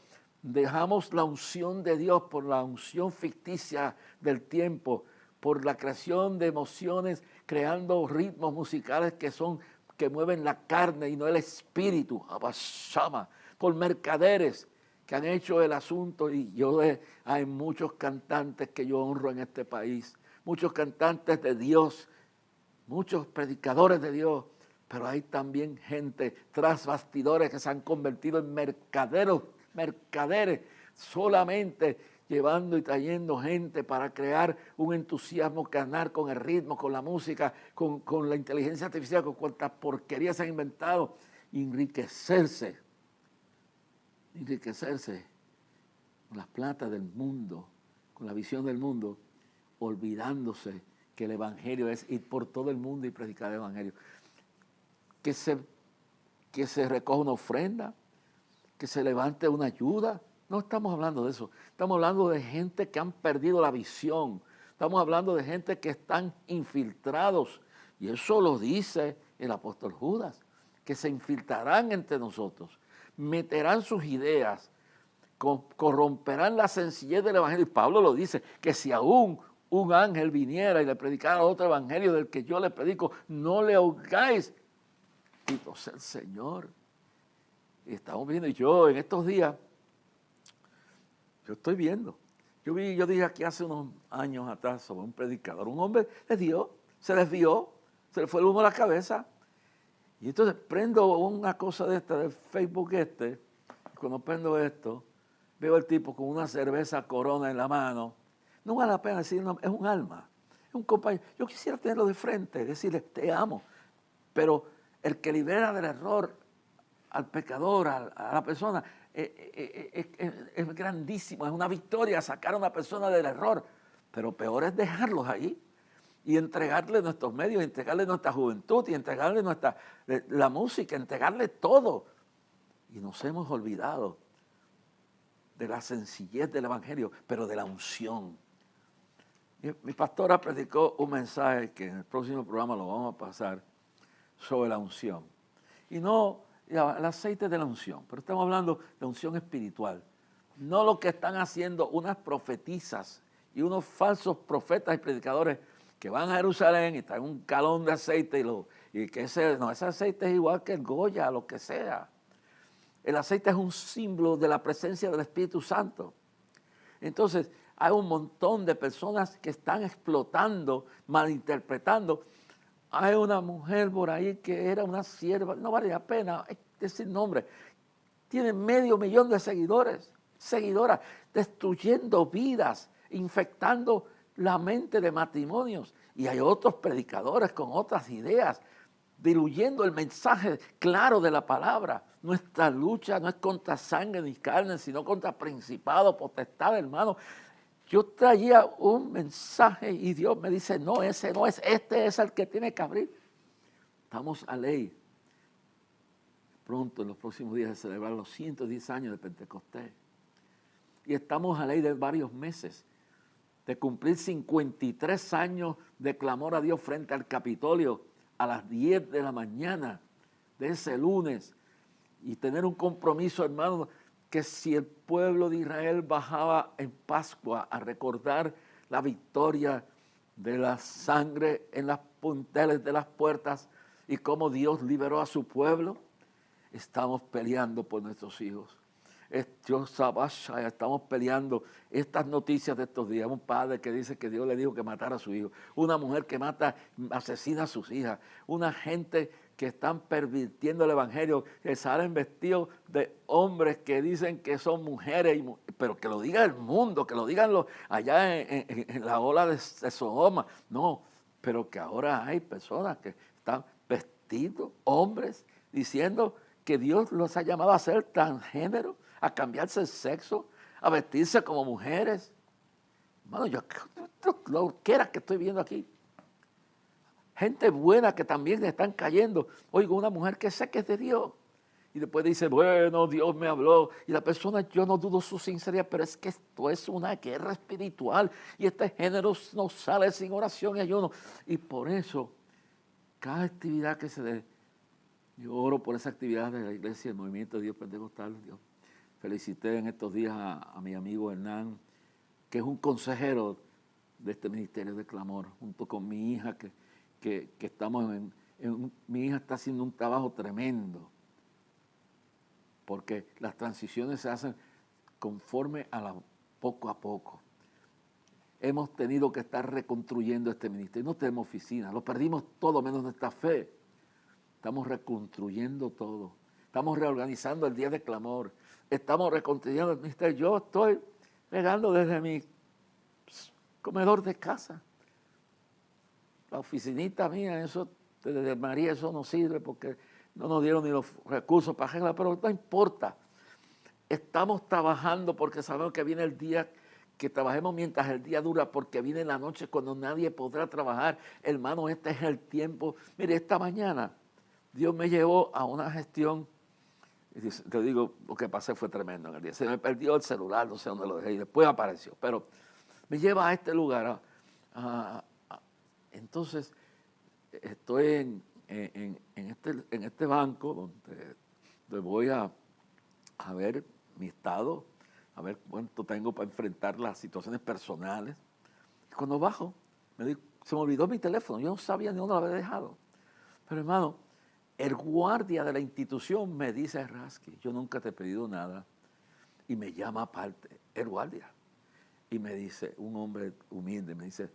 dejamos la unción de Dios por la unción ficticia del tiempo, por la creación de emociones, creando ritmos musicales que mueven la carne y no el espíritu, Abashama, por mercaderes que han hecho el asunto. Y hay muchos cantantes que yo honro en este país, muchos cantantes de Dios, muchos predicadores de Dios, pero hay también gente tras bastidores que se han convertido en mercaderes, solamente llevando y trayendo gente para crear un entusiasmo carnal con el ritmo, con la música, con la inteligencia artificial, con cuantas porquerías se han inventado, enriquecerse con las platas del mundo, con la visión del mundo, olvidándose que el evangelio es ir por todo el mundo y predicar el evangelio. Que se recoja una ofrenda, que se levante una ayuda. No estamos hablando de eso. Estamos hablando de gente que han perdido la visión. Estamos hablando de gente que están infiltrados. Y eso lo dice el apóstol Judas, que se infiltrarán entre nosotros, meterán sus ideas, corromperán la sencillez del evangelio. Y Pablo lo dice, que si aún un ángel viniera y le predicara otro evangelio del que yo le predico, no le oigáis. Bendito sea el Señor. Y estamos viendo, y yo en estos días, yo estoy viendo. Yo dije aquí hace unos años atrás sobre un predicador, un hombre se desvió, se le fue el humo a la cabeza. Y entonces prendo una cosa de esta, del Facebook y cuando prendo esto, veo al tipo con una cerveza Corona en la mano. No vale la pena decir, no, es un alma, es un compañero. Yo quisiera tenerlo de frente, decirle, te amo. Pero el que libera del error al pecador, a la persona, es grandísimo, es una victoria sacar a una persona del error. Pero peor es dejarlos ahí y entregarle nuestros medios, entregarle nuestra juventud y entregarle la música, entregarle todo. Y nos hemos olvidado de la sencillez del evangelio, pero de la unción. Mi pastora predicó un mensaje que en el próximo programa lo vamos a pasar sobre la unción. Y no el aceite de la unción, pero estamos hablando de unción espiritual. No lo que están haciendo unas profetizas y unos falsos profetas y predicadores que van a Jerusalén y traen un galón de aceite ese aceite es igual que el Goya, lo que sea. El aceite es un símbolo de la presencia del Espíritu Santo. Entonces, hay un montón de personas que están explotando, malinterpretando. Hay una mujer por ahí que era una sierva, no vale la pena decir nombre, tiene 500,000 de seguidoras, destruyendo vidas, infectando la mente de matrimonios. Y hay otros predicadores con otras ideas, diluyendo el mensaje claro de la palabra. Nuestra lucha no es contra sangre ni carne, sino contra principados, potestades, hermano. Yo traía un mensaje y Dios me dice, no, ese no es, este es el que tiene que abrir. Estamos a ley. Pronto, en los próximos días, de celebrar los 110 años de Pentecostés. Y estamos a ley de varios meses de cumplir 53 años de clamor a Dios frente al Capitolio a las 10 de la mañana de ese lunes. Y tener un compromiso, hermano, que si el pueblo de Israel bajaba en Pascua a recordar la victoria de la sangre en las punteles de las puertas y cómo Dios liberó a su pueblo, estamos peleando por nuestros hijos. Estamos peleando estas noticias de estos días. Un padre que dice que Dios le dijo que matara a su hijo. Una mujer que asesina a sus hijas. Una gente que están pervirtiendo el evangelio, que salen vestidos de hombres que dicen que son mujeres, pero que lo diga el mundo, que lo digan allá en la ola de Sodoma. No, pero que ahora hay personas que están vestidos, hombres, diciendo que Dios los ha llamado a ser transgénero, a cambiarse el sexo, a vestirse como mujeres. Hermano, yo lo que era que estoy viendo aquí. Gente buena que también están cayendo. Oigo, una mujer que sé que es de Dios. Y después dice, bueno, Dios me habló. Y la persona, yo no dudo su sinceridad, pero es que esto es una guerra espiritual. Y este género no sale sin oración y ayuno. Y por eso, cada actividad que se dé, yo oro por esa actividad de la iglesia, el movimiento de Dios Pentecostal. Yo felicité en estos días a mi amigo Hernán, que es un consejero de este ministerio de clamor, junto con mi hija, que estamos mi hija está haciendo un trabajo tremendo, porque las transiciones se hacen conforme poco a poco. Hemos tenido que estar reconstruyendo este ministerio. No tenemos oficina, lo perdimos todo menos nuestra fe. Estamos reconstruyendo todo. Estamos reorganizando el día de clamor. Estamos reconstruyendo el ministerio. Yo estoy regando desde mi comedor de casa. La oficinita mía, eso, desde María, eso no sirve porque no nos dieron ni los recursos para arreglar, pero no importa. Estamos trabajando porque sabemos que viene el día, que trabajemos mientras el día dura, porque viene la noche cuando nadie podrá trabajar. Hermano, este es el tiempo. Mire, esta mañana Dios me llevó a una gestión Te digo, lo que pasé fue tremendo en el día. Se me perdió el celular, no sé dónde lo dejé, y después apareció. Pero me lleva a este lugar. Entonces, estoy en este banco donde voy a ver mi estado, a ver cuánto tengo para enfrentar las situaciones personales. Y cuando bajo, se me olvidó mi teléfono. Yo no sabía ni dónde lo había dejado. Pero hermano, el guardia de la institución me dice, Rasky, yo nunca te he pedido nada. Y me llama aparte, el guardia. Y me dice, un hombre humilde, me dice,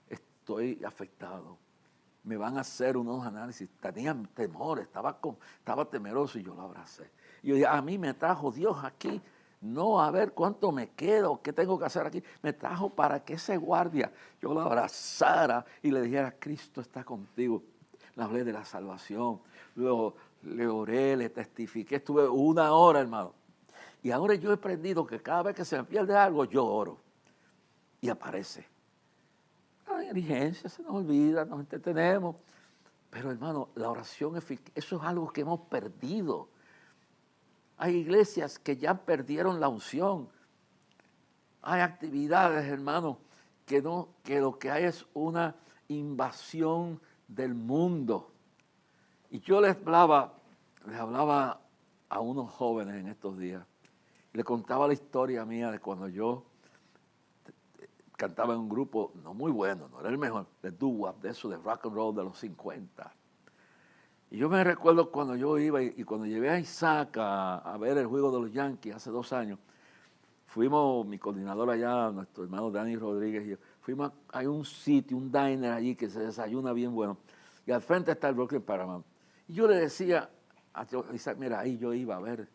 estoy afectado. Me van a hacer unos análisis. Tenía temor, estaba temeroso y yo lo abracé. Y yo dije, a mí me trajo Dios aquí, no a ver cuánto me quedo, qué tengo que hacer aquí. Me trajo para que ese guardia yo lo abrazara y le dijera, Cristo está contigo. Le hablé de la salvación, luego le oré, le testifiqué, estuve 1 hora, hermano. Y ahora yo he aprendido que cada vez que se me pierde algo, yo oro. Y aparece. Hay diligencia, se nos olvida, nos entretenemos. Pero hermano, la oración eficaz, eso es algo que hemos perdido. Hay iglesias que ya perdieron la unción. Hay actividades, hermano, que lo que hay es una invasión del mundo. Y yo les hablaba a unos jóvenes en estos días. Y les contaba la historia mía de cuando yo cantaba en un grupo no muy bueno, no era el mejor, de doo-wop, de eso, de rock and roll de los 50. Y yo me recuerdo cuando yo iba y cuando llevé a Isaac a ver el juego de los Yankees hace 2 años, fuimos, mi coordinador allá, nuestro hermano Dani Rodríguez y yo, fuimos a un sitio, un diner allí que se desayuna bien bueno, y al frente está el Brooklyn Paramount. Y yo le decía a Isaac, mira, ahí yo iba a ver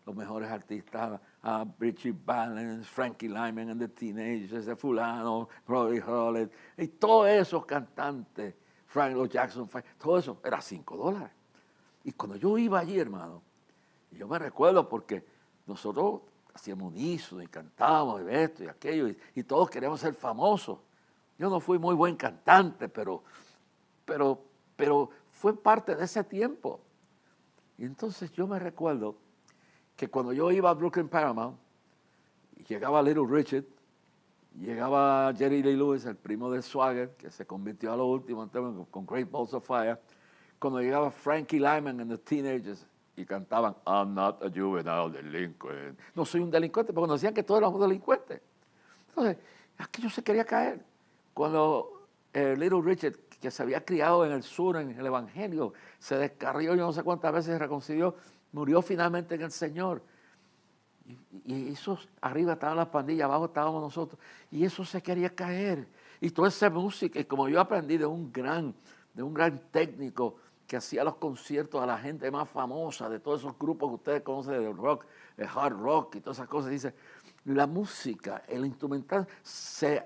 los mejores artistas, a Richie Valens, Frankie Lyman and the Teenagers, de fulano, Brody Holland, y todos esos cantantes, Frank Lo Jackson, todo eso era $5. Y cuando yo iba allí, hermano, yo me recuerdo porque nosotros hacíamos unísono y cantábamos y esto y aquello, y todos queríamos ser famosos. Yo no fui muy buen cantante, pero fue parte de ese tiempo. Y entonces yo me recuerdo que cuando yo iba a Brooklyn Paramount, llegaba Little Richard, llegaba Jerry Lee Lewis, el primo de Swagger, que se convirtió a lo último con Great Balls of Fire, cuando llegaba Frankie Lyman and the Teenagers y cantaban I'm not a juvenile delinquent. No soy un delincuente, porque nos decían que todos éramos delincuentes. Entonces, aquello se quería caer. Cuando Little Richard, que se había criado en el sur, en el Evangelio, se descarrió, yo no sé cuántas veces se reconcilió, murió finalmente en el Señor. Y eso, arriba estaban las pandillas, abajo estábamos nosotros. Y eso se quería caer. Y toda esa música, y como yo aprendí de un gran técnico que hacía los conciertos a la gente más famosa, de todos esos grupos que ustedes conocen, de rock, de hard rock y todas esas cosas, dice, la música, el instrumental se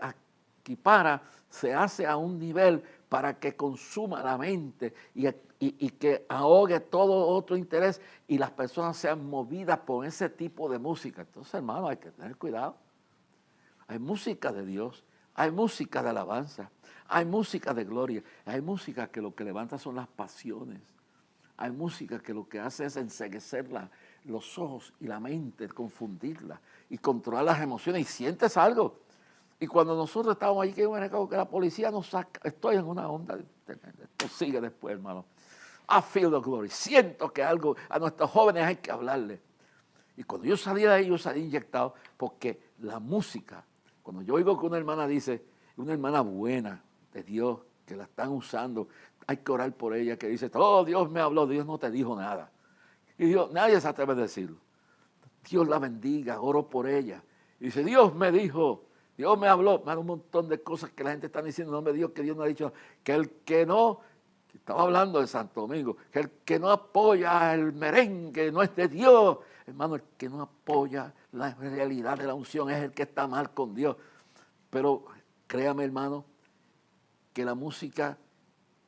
equipara, se hace a un nivel para que consuma la mente y que ahogue todo otro interés y las personas sean movidas por ese tipo de música. Entonces, hermano, hay que tener cuidado. Hay música de Dios, hay música de alabanza, hay música de gloria, hay música que lo que levanta son las pasiones. Hay música que lo que hace es enceguecer los ojos y la mente, confundirla y controlar las emociones. Y sientes algo. Y cuando nosotros estábamos allí, que la policía nos saca, estoy en una onda, esto sigue después, hermano. I feel the glory. Siento que algo, a nuestros jóvenes hay que hablarle. Y cuando yo salí de ahí, yo salí inyectado, porque la música, cuando yo oigo que una hermana dice, una hermana buena de Dios, que la están usando, hay que orar por ella, que dice, oh, Dios me habló, Dios no te dijo nada. Y Dios, nadie se atreve a decirlo. Dios la bendiga, oro por ella. Y dice, Dios me dijo, Dios me habló, un montón de cosas que la gente está diciendo, no me dijo que Dios no ha dicho, que el que no, estaba hablando de Santo Domingo, que el que no apoya el merengue no es de Dios. Hermano, el que no apoya la realidad de la unción es el que está mal con Dios. Pero créame, hermano, que la música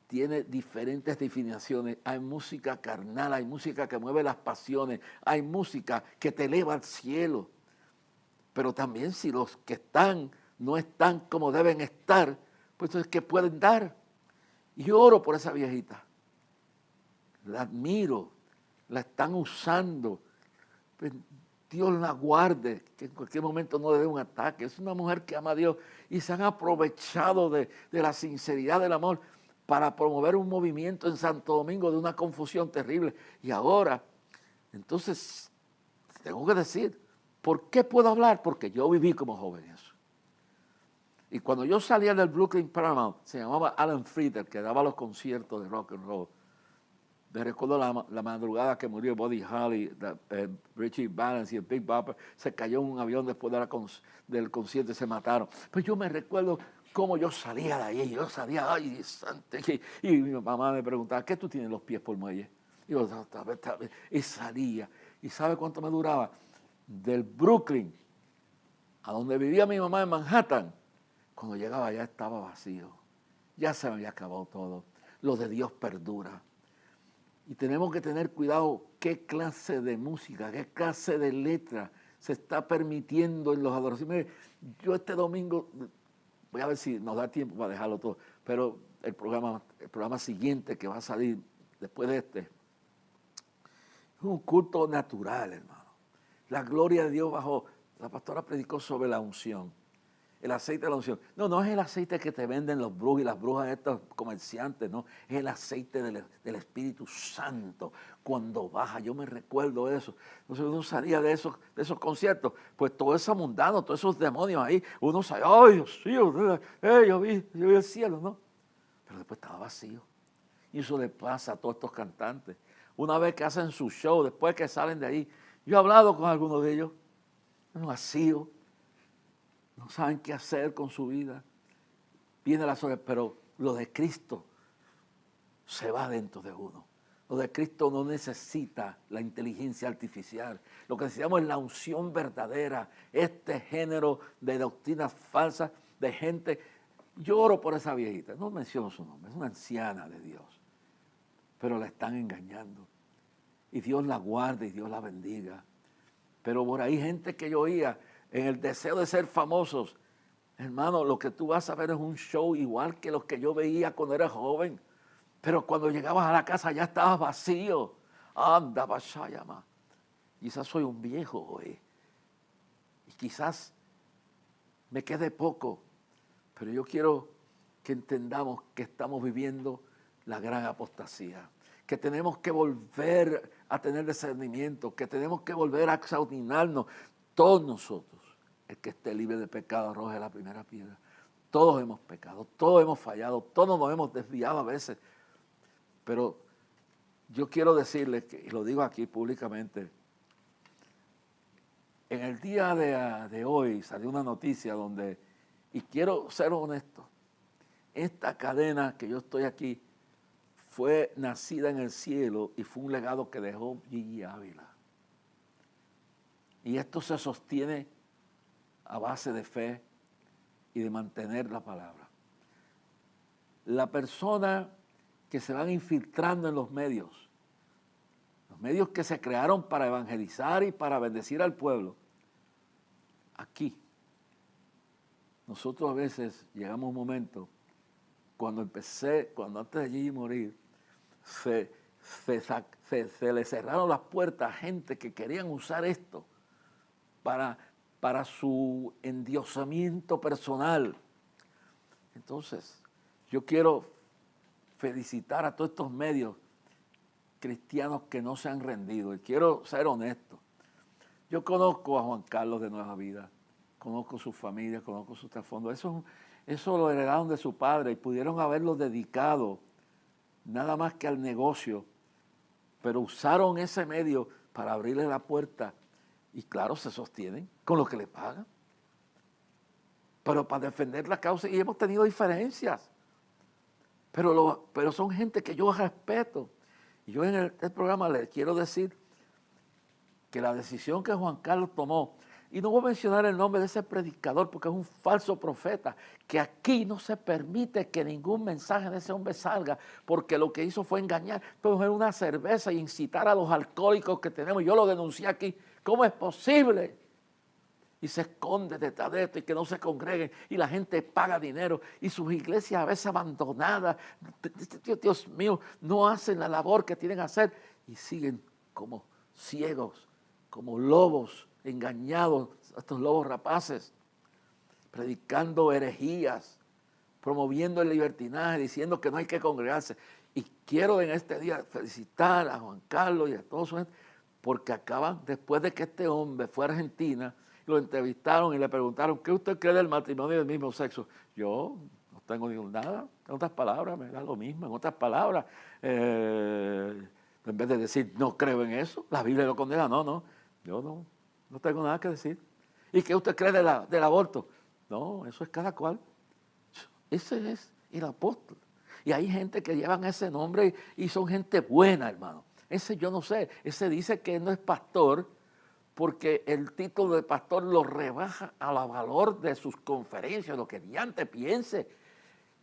tiene diferentes definiciones. Hay música carnal, hay música que mueve las pasiones, hay música que te eleva al cielo. Pero también si los que están no están como deben estar, pues entonces, ¿qué pueden dar? Y yo oro por esa viejita. La admiro, la están usando, pues, Dios la guarde, que en cualquier momento no le dé un ataque. Es una mujer que ama a Dios y se han aprovechado de la sinceridad del amor para promover un movimiento en Santo Domingo de una confusión terrible. Y ahora, entonces, tengo que decir, ¿por qué puedo hablar? Porque yo viví como joven eso. Y cuando yo salía del Brooklyn Paramount, se llamaba Alan Frieder, que daba los conciertos de rock and roll. Me recuerdo la madrugada que murió Buddy Holly, Richie Valens y el Big Bopper. Se cayó en un avión después del concierto y se mataron. Pues yo me recuerdo cómo yo salía de ahí. Yo salía, ay, santo. Y mi mamá me preguntaba, ¿qué tú tienes los pies por muelle? Y yo, tal vez. Y salía. ¿Y sabe cuánto me duraba? Del Brooklyn, a donde vivía mi mamá en Manhattan, cuando llegaba ya estaba vacío. Ya se me había acabado todo. Lo de Dios perdura. Y tenemos que tener cuidado qué clase de música, qué clase de letra se está permitiendo en los adoraciones. Mire, yo este domingo, voy a ver si nos da tiempo para dejarlo todo, pero el programa siguiente que va a salir después de este, es un culto natural, hermano. La gloria de Dios bajó. La pastora predicó sobre la unción. El aceite de la unción. No es el aceite que te venden los brujos y las brujas estos comerciantes, no. Es el aceite del Espíritu Santo cuando baja. Yo me recuerdo eso. Entonces uno salía de esos conciertos, pues todo eso mundano, todos esos demonios ahí, uno salía, ¡ay, Dios mío! Yo vi el cielo, ¿no? Pero después estaba vacío. Y eso le pasa a todos estos cantantes. Una vez que hacen su show, después que salen de ahí, yo he hablado con algunos de ellos, vacío. No saben qué hacer con su vida. Viene la soledad, pero lo de Cristo se va dentro de uno. Lo de Cristo no necesita la inteligencia artificial. Lo que necesitamos es la unción verdadera. Este género de doctrinas falsas, de gente. Yo oro por esa viejita. No menciono su nombre. Es una anciana de Dios. Pero la están engañando. Y Dios la guarde y Dios la bendiga. Pero por ahí gente que yo oía en el deseo de ser famosos, hermano, lo que tú vas a ver es un show igual que los que yo veía cuando era joven. Pero cuando llegabas a la casa ya estabas vacío. Anda, Bashayama. Quizás soy un viejo hoy. Y quizás me quede poco. Pero yo quiero que entendamos que estamos viviendo la gran apostasía. Que tenemos que volver a tener discernimiento. Que tenemos que volver a examinarnos. Todos nosotros, el que esté libre de pecado, arroje la primera piedra. Todos hemos pecado, todos hemos fallado, todos nos hemos desviado a veces. Pero yo quiero decirles, y lo digo aquí públicamente, en el día de hoy salió una noticia donde, y quiero ser honesto, esta cadena que yo estoy aquí fue nacida en el cielo y fue un legado que dejó Gigi Ávila. Y esto se sostiene a base de fe y de mantener la palabra. La persona que se van infiltrando en los medios que se crearon para evangelizar y para bendecir al pueblo, aquí, nosotros a veces llegamos a un momento, cuando antes de Gigi morir, se le cerraron las puertas a gente que querían usar esto para su endiosamiento personal. Entonces, yo quiero felicitar a todos estos medios cristianos que no se han rendido. Y quiero ser honesto. Yo conozco a Juan Carlos de Nueva Vida, conozco su familia, conozco su trasfondo. Eso lo heredaron de su padre y pudieron haberlo dedicado nada más que al negocio, pero usaron ese medio para abrirle la puerta. Y claro, se sostienen con lo que le pagan. Pero para defender la causa, y hemos tenido diferencias. Pero son gente que yo respeto. Y yo en el programa les quiero decir que la decisión que Juan Carlos tomó, y no voy a mencionar el nombre de ese predicador porque es un falso profeta, que aquí no se permite que ningún mensaje de ese hombre salga, porque lo que hizo fue engañar, coger una cerveza e incitar a los alcohólicos que tenemos. Yo lo denuncié aquí. ¿Cómo es posible? Y se esconde detrás de esto y que no se congreguen y la gente paga dinero y sus iglesias a veces abandonadas. Dios mío, no hacen la labor que tienen que hacer y siguen como ciegos como lobos engañados, estos lobos rapaces, predicando herejías, promoviendo el libertinaje, diciendo que no hay que congregarse. Y quiero en este día felicitar a Juan Carlos y a todos sus, porque acaban, después de que este hombre fue a Argentina, lo entrevistaron y le preguntaron, ¿qué usted cree del matrimonio del mismo sexo? Yo no tengo nada, en otras palabras, me da lo mismo, en otras palabras, en vez de decir, no creo en eso, la Biblia lo condena, yo no tengo nada que decir. ¿Y qué usted cree del aborto? No, eso es cada cual. Ese es el apóstol. Y hay gente que llevan ese nombre y son gente buena, hermano. Ese yo no sé, ese dice que no es pastor porque el título de pastor lo rebaja a la valor de sus conferencias, lo que diante piense.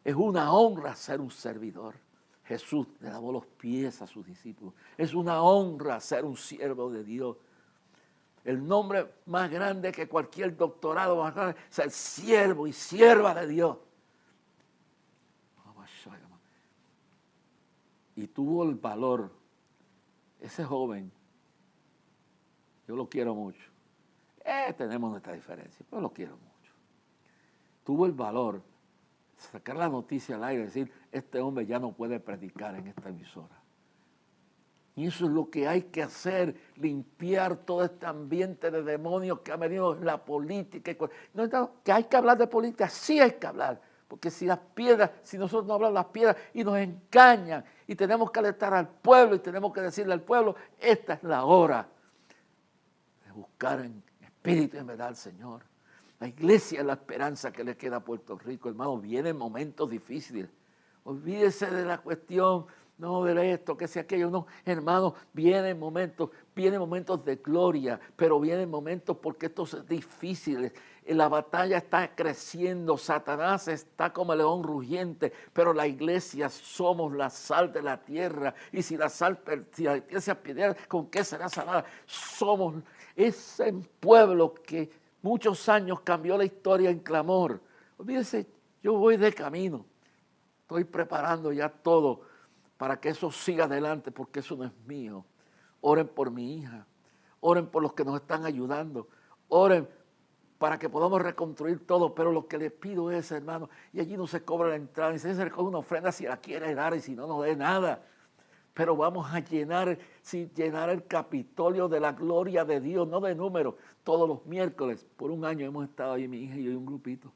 Es una honra ser un servidor. Jesús le lavó los pies a sus discípulos. Es una honra ser un siervo de Dios. El nombre más grande que cualquier doctorado va a ser ser siervo y sierva de Dios. Y tuvo el valor, ese joven, yo lo quiero mucho. Tenemos nuestra diferencia, pero lo quiero mucho. Tuvo el valor de sacar la noticia al aire y decir, este hombre ya no puede predicar en esta emisora. Y eso es lo que hay que hacer, limpiar todo este ambiente de demonios que ha venido en la política. No, que hay que hablar de política, sí hay que hablar. Porque si las piedras, si nosotros no hablamos las piedras y nos engañan y tenemos que alertar al pueblo y tenemos que decirle al pueblo, esta es la hora de buscar en espíritu y en verdad al Señor. La iglesia es la esperanza que le queda a Puerto Rico, hermano. Vienen momentos difíciles. Olvídese de la cuestión, no de esto, que sea aquello, no, hermano, vienen momentos de gloria, pero vienen momentos porque esto es difícil. La batalla está creciendo, Satanás está como el león rugiente, pero la iglesia somos la sal de la tierra, y si la tierra se piedra, ¿con qué será salada? Somos ese pueblo que muchos años cambió la historia en clamor. Olvídese, yo voy de camino, estoy preparando ya todo para que eso siga adelante, porque eso no es mío. Oren por mi hija, oren por los que nos están ayudando, oren para que podamos reconstruir todo, pero lo que les pido es, hermano, y allí no se cobra la entrada, ni se recoge una ofrenda si la quiere dar y si no, no dé nada. Pero vamos a llenar el Capitolio de la gloria de Dios, no de números. Todos los miércoles, por un año hemos estado ahí, mi hija y yo, y un grupito.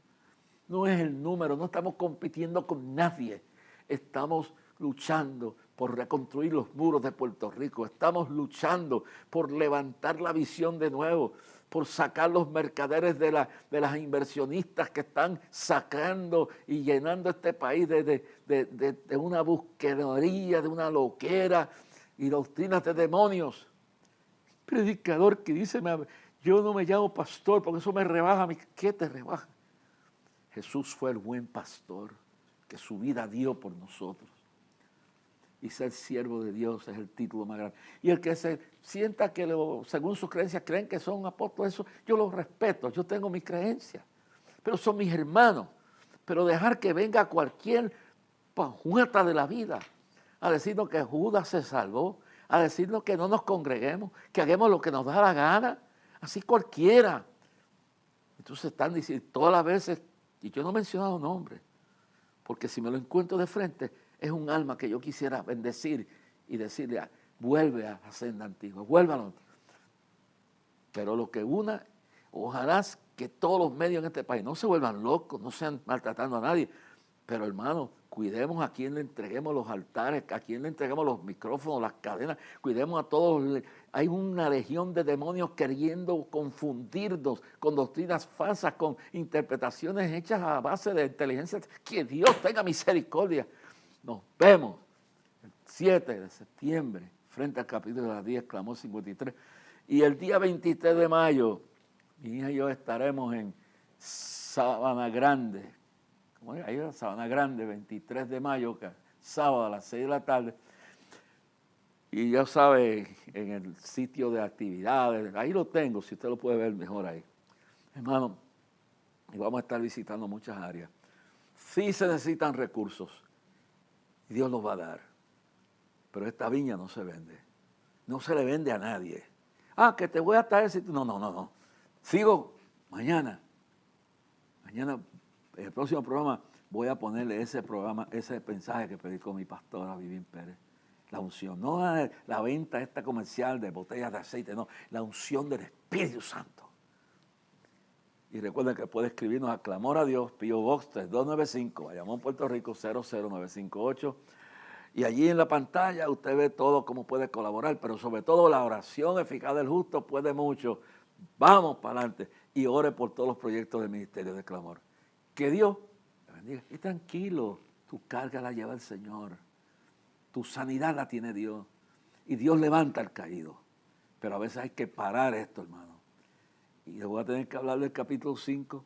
No es el número, no estamos compitiendo con nadie. Estamos luchando por reconstruir los muros de Puerto Rico. Estamos luchando por levantar la visión de nuevo, por sacar los mercaderes de las inversionistas que están sacando y llenando este país de una busquería, de una loquera y doctrinas de demonios. Predicador que dice, yo no me llamo pastor porque eso me rebaja. ¿Qué te rebaja? Jesús fue el buen pastor que su vida dio por nosotros. Y ser siervo de Dios es el título más grande. Y el que se sienta que según sus creencias creen que son apóstoles, eso yo los respeto, yo tengo mis creencias, pero son mis hermanos. Pero dejar que venga cualquier pajueta de la vida a decirnos que Judas se salvó, a decirnos que no nos congreguemos, que hagamos lo que nos da la gana, así cualquiera. Entonces están diciendo todas las veces, y yo no he mencionado nombres, porque si me lo encuentro de frente, es un alma que yo quisiera bendecir y decirle, vuelve a la senda antigua, vuélvalo. Pero lo que una, ojalá que todos los medios en este país no se vuelvan locos, no sean maltratando a nadie. Pero hermano, cuidemos a quien le entreguemos los altares, a quien le entreguemos los micrófonos, las cadenas, cuidemos a todos. Hay una legión de demonios queriendo confundirnos con doctrinas falsas, con interpretaciones hechas a base de inteligencia. Que Dios tenga misericordia. Nos vemos el 7 de septiembre frente al capítulo de las 10, clamó 53. Y el día 23 de mayo, mi hija y yo estaremos en Sabana Grande. ¿Cómo es? Ahí en Sabana Grande, 23 de mayo, sábado a las 6 de la tarde. Y ya sabe, en el sitio de actividades, ahí lo tengo, si usted lo puede ver mejor ahí. Hermano, y vamos a estar visitando muchas áreas. Sí se necesitan recursos. Y Dios los va a dar. Pero esta viña no se vende. No se le vende a nadie. Que te voy a traer. No. Sigo mañana. Mañana, en el próximo programa, voy a ponerle ese mensaje que predicó mi pastora Vivín Pérez. La unción, no la venta esta comercial de botellas de aceite, no, la unción del Espíritu Santo. Y recuerden que puede escribirnos a Clamor a Dios, P.O. Box 3295, Bayamón, Puerto Rico, 00958. Y allí en la pantalla usted ve todo cómo puede colaborar, pero sobre todo la oración eficaz del justo puede mucho. Vamos para adelante y ore por todos los proyectos del Ministerio de Clamor. Que Dios te bendiga. Y tranquilo, tu carga la lleva el Señor. Tu sanidad la tiene Dios. Y Dios levanta al caído. Pero a veces hay que parar esto, hermano. Y les voy a tener que hablar del capítulo 5.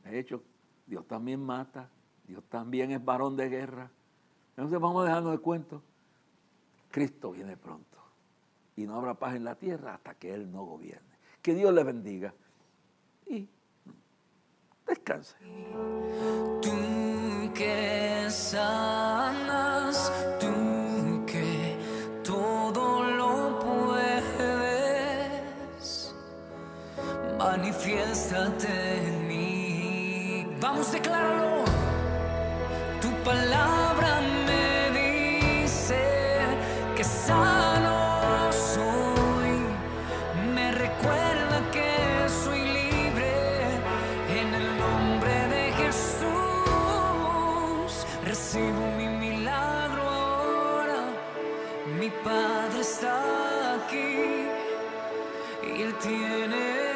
De hecho, Dios también mata. Dios también es varón de guerra. Entonces vamos a dejarnos de cuento. Cristo viene pronto. Y no habrá paz en la tierra hasta que Él no gobierne. Que Dios les bendiga. Y descanse. Tú que sanas, tú que todo lo puedes, manifiéstate en mí. Vamos, decláralo. Tu palabra me dice que sano soy, me recuerda que soy libre en el nombre de Jesús. Recibo mi milagro ahora, mi Padre está aquí y Él tiene